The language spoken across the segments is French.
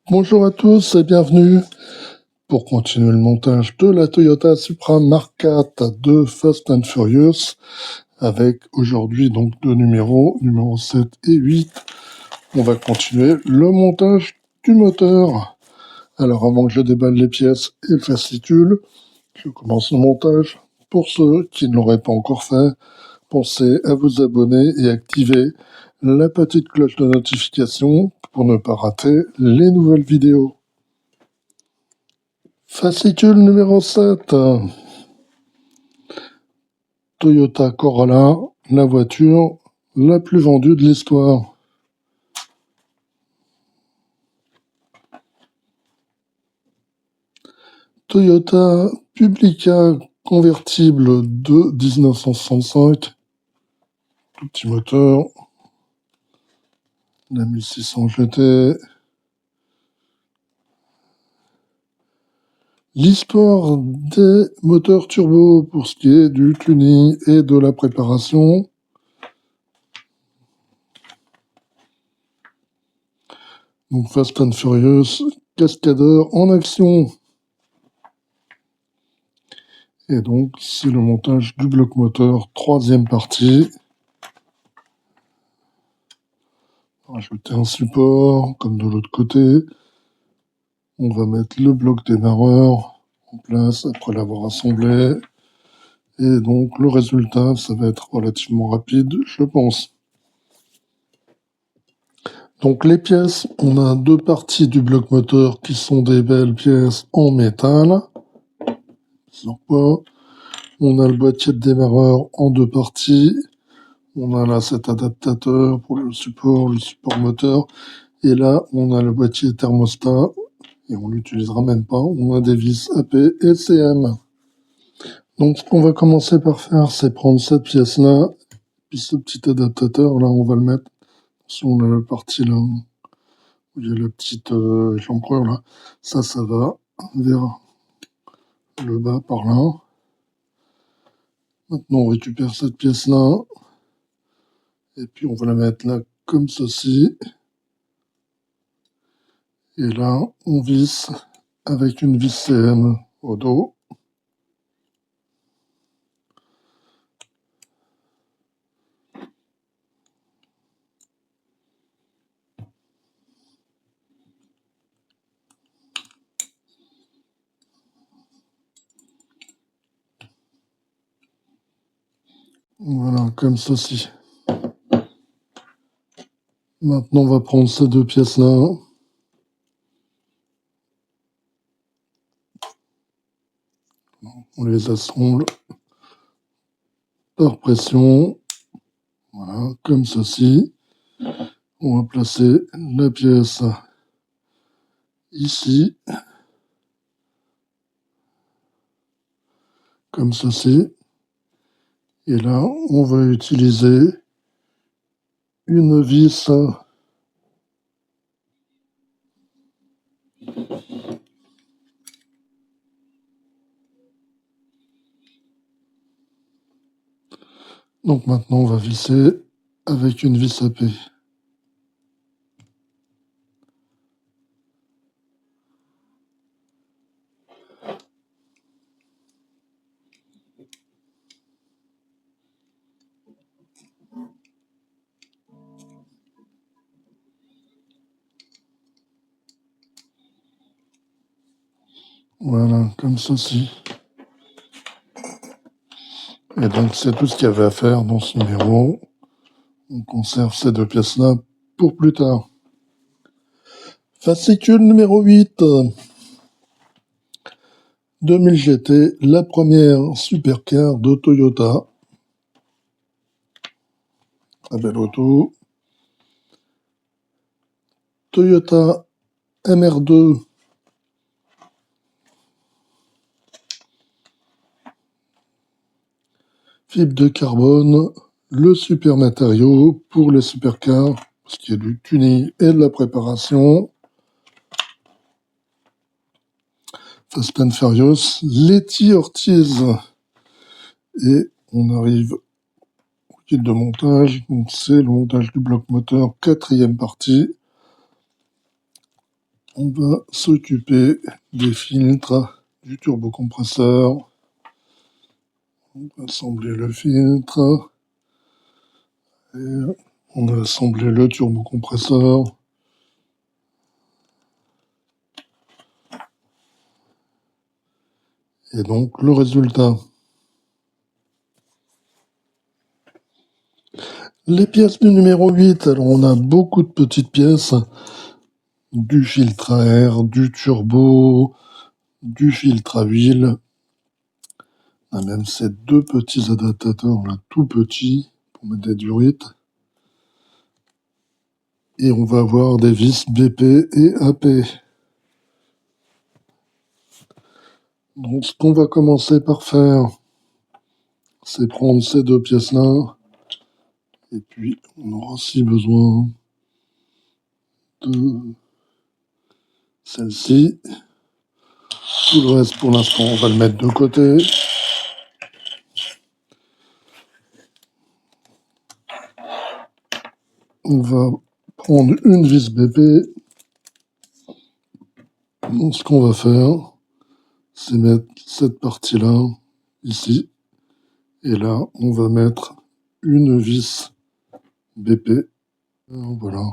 Bonjour à tous et bienvenue pour continuer le montage de la Toyota Supra Mark IV de Fast and Furious avec aujourd'hui donc deux numéros, numéro 7 et 8. On va continuer le montage du moteur. Alors avant que je déballe les pièces et le fascicule, je commence le montage. Pour ceux qui ne l'auraient pas encore fait, pensez à vous abonner et activer la petite cloche de notification pour ne pas rater les nouvelles vidéos. Fascicule numéro 7. Toyota Corolla, la voiture la plus vendue de l'histoire. Toyota Publica convertible de 1965. Tout petit moteur. La 1600 GT. L'histoire des moteurs turbo pour ce qui est du tuning et de la préparation. Donc Fast and Furious, cascadeur en action. Et donc c'est le montage du bloc moteur, troisième partie. Rajouter un support, comme de l'autre côté. On va mettre le bloc démarreur en place après l'avoir assemblé. Et donc le résultat, ça va être relativement rapide, je pense. Donc les pièces, on a deux parties du bloc moteur qui sont des belles pièces en métal. On a le boîtier de démarreur en deux parties. On a là cet adaptateur pour le support moteur. Et là, on a le boîtier thermostat. Et on l'utilisera même pas. On a des vis AP et CM. Donc, ce qu'on va commencer par faire, c'est prendre cette pièce-là. Puis ce petit adaptateur, là, on va le mettre sur la partie là, où il y a la petite échancrure là. Ça va vers le bas par là. Maintenant, on récupère cette pièce-là. Et puis, on va la mettre là, comme ceci. Et là, on visse avec une vis CM au dos. Voilà, comme ceci. Maintenant, on va prendre ces deux pièces-là. On les assemble par pression. Voilà, comme ceci. On va placer la pièce ici. Comme ceci. Et là, on va utiliser une vis donc maintenant, on va visser avec une vis AP. Voilà, comme ceci. Et donc, c'est tout ce qu'il y avait à faire dans ce numéro. On conserve ces deux pièces-là pour plus tard. Fascicule numéro 8. 2000 GT, la première supercar de Toyota. Très belle auto. Toyota MR2. Fibre de carbone, le super matériau pour les supercars, ce qui est du tuning et de la préparation. Fast and Furious, Letty Ortiz. Et on arrive au kit de montage. Donc c'est le montage du bloc moteur, quatrième partie. on va s'occuper des filtres du turbocompresseur. On va assembler le filtre. Et on va assembler le turbocompresseur. Et donc le résultat. Les pièces du numéro 8, alors on a beaucoup de petites pièces. Du filtre à air, du turbo, du filtre à huile. On a même ces deux petits adaptateurs là, tout petits, pour mettre des durites. Et on va avoir des vis BP et AP. Donc ce qu'on va commencer par faire, c'est prendre ces deux pièces-là. Et puis on aura aussi besoin de celle-ci. Tout le reste pour l'instant, on va le mettre de côté. On va prendre une vis BP. Donc ce qu'on va faire, c'est mettre cette partie-là ici. Et là, on va mettre une vis BP. Voilà.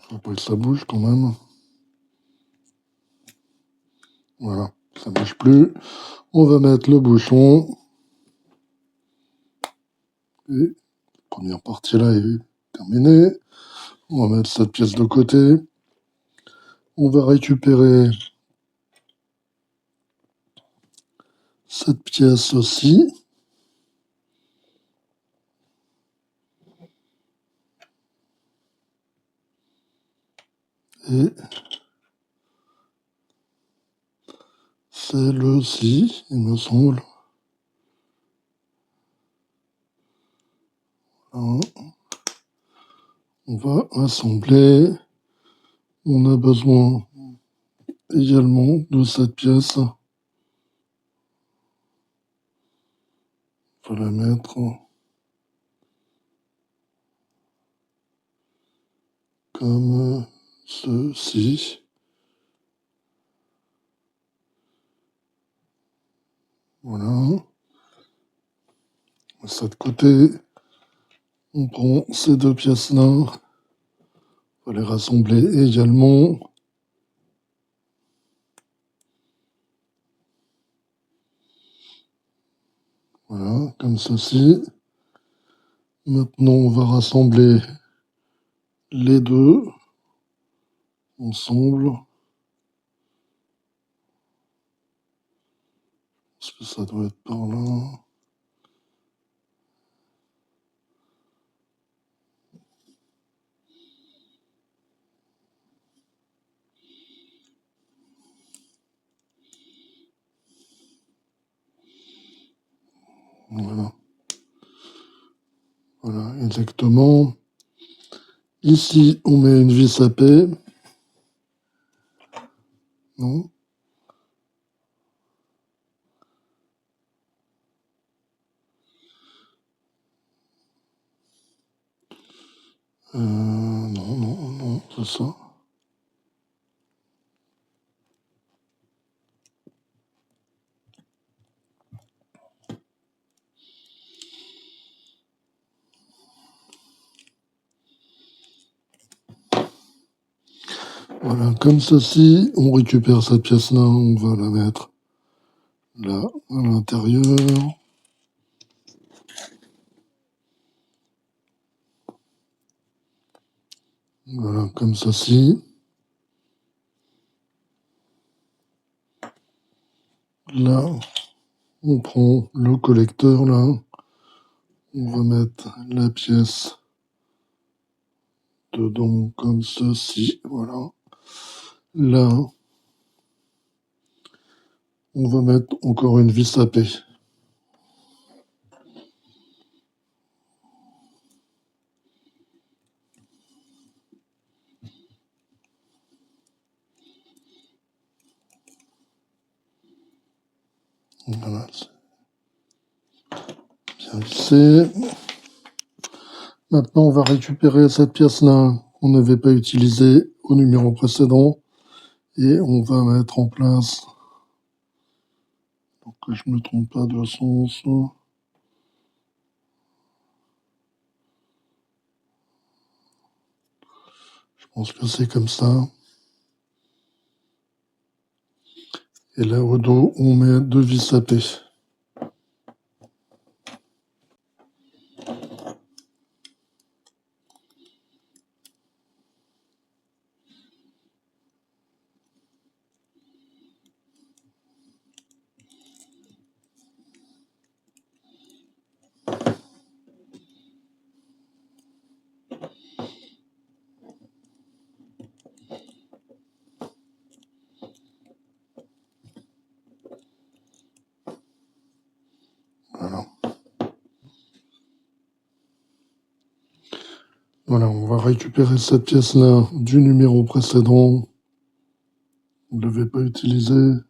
Faut pas que ça bouge quand même. Voilà, ça bouge plus. On va mettre le bouchon. Et la première partie là est terminée. On va mettre cette pièce de côté. On va récupérer cette pièce aussi. Et celle-ci, il me semble. Voilà. On va assembler. On a besoin également de cette pièce. On va la mettre comme ceci. Voilà. De cet côté, on prend ces deux pièces-là. On va les rassembler également. Voilà, comme ceci. Maintenant, on va rassembler les deux ensemble. Est-ce que ça doit être par là? Voilà. Voilà, exactement. Ici, on met une vis à paix. Non? Non, c'est ça. Voilà, comme ceci, on récupère cette pièce-là, on va la mettre là, à l'intérieur. Voilà, comme ceci. Là, on prend le collecteur, là. On va mettre la pièce dedans, comme ceci. Voilà. Là, on va mettre encore une vis à paix. Voilà. visser. Maintenant, on va récupérer cette pièce-là qu'on n'avait pas utilisée au numéro précédent et on va mettre en place, pour que je ne me trompe pas de sens, je pense que c'est comme ça. Et là, au dos, on met 2 vis à paix. Voilà. Voilà, on va récupérer cette pièce-là du numéro précédent. On ne l'avait pas utilisée.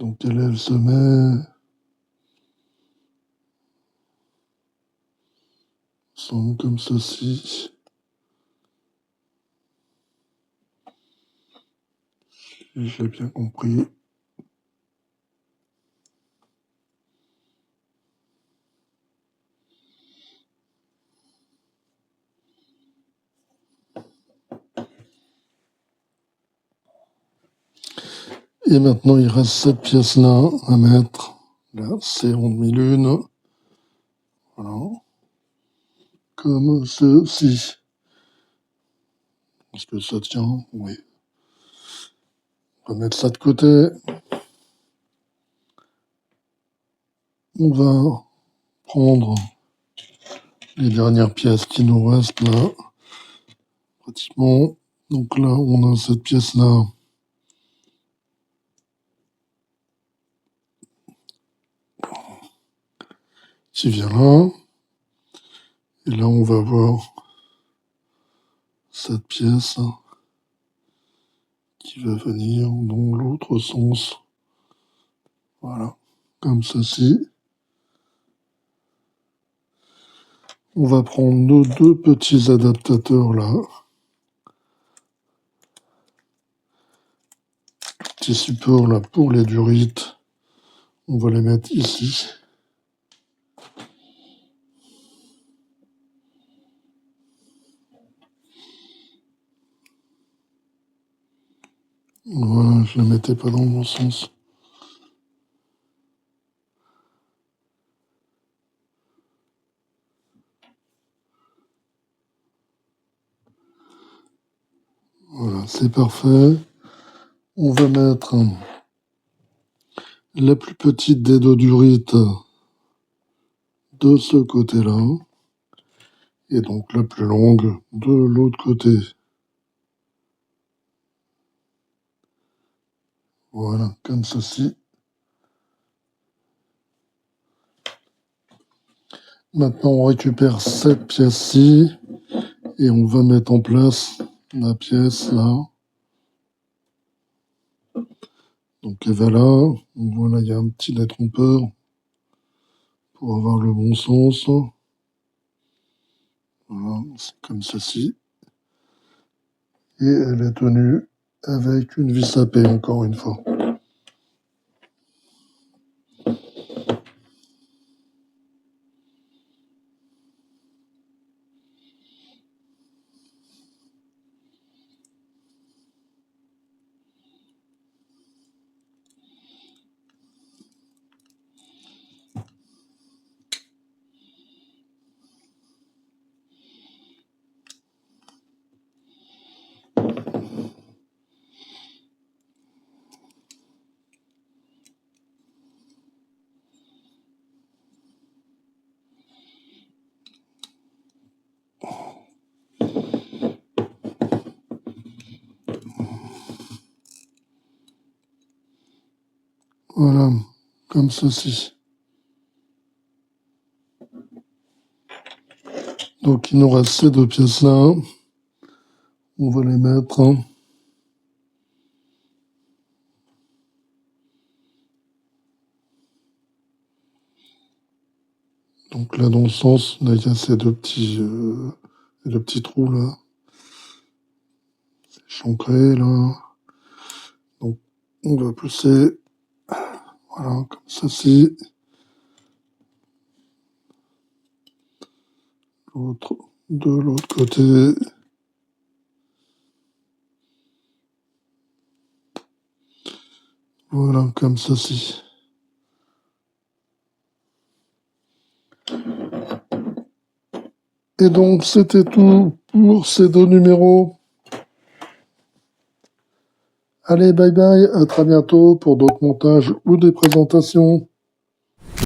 Donc elle se met comme ceci. Si j'ai bien compris. Et maintenant, il reste cette pièce-là à mettre. Là, c'est en demi-lune. Voilà. Comme ceci. Est-ce que ça tient? Oui. On va mettre ça de côté. On va prendre les dernières pièces qui nous restent là. Pratiquement. Donc là, on a cette pièce-là qui vient là. Et là, on va voir cette pièce qui va venir dans l'autre sens. Voilà, comme ceci. On va prendre nos 2 petits adaptateurs là. Petits supports là pour les durites. On va les mettre ici. Voilà, je ne les mettais pas dans le bon sens. Voilà, c'est parfait. On va mettre la plus petite des 2 durites de ce côté-là. Et donc la plus longue de l'autre côté. Voilà, comme ceci. Maintenant, on récupère cette pièce-ci et on va mettre en place la pièce là. Donc elle va là. Voilà, il y a un petit détrompeur pour avoir le bon sens. Voilà, c'est comme ceci. Et elle est tenue avec une vis à paix, encore une fois. Voilà, comme ceci. Donc il nous reste ces 2 pièces-là. On va les mettre Donc là, dans le sens, là, il y a ces deux petits trous là. C'est chancré là. Donc on va pousser, voilà, comme ceci. De l'autre côté. Voilà, comme ceci. Et donc, c'était tout pour ces deux numéros. Allez, bye bye, à très bientôt pour d'autres montages ou des présentations.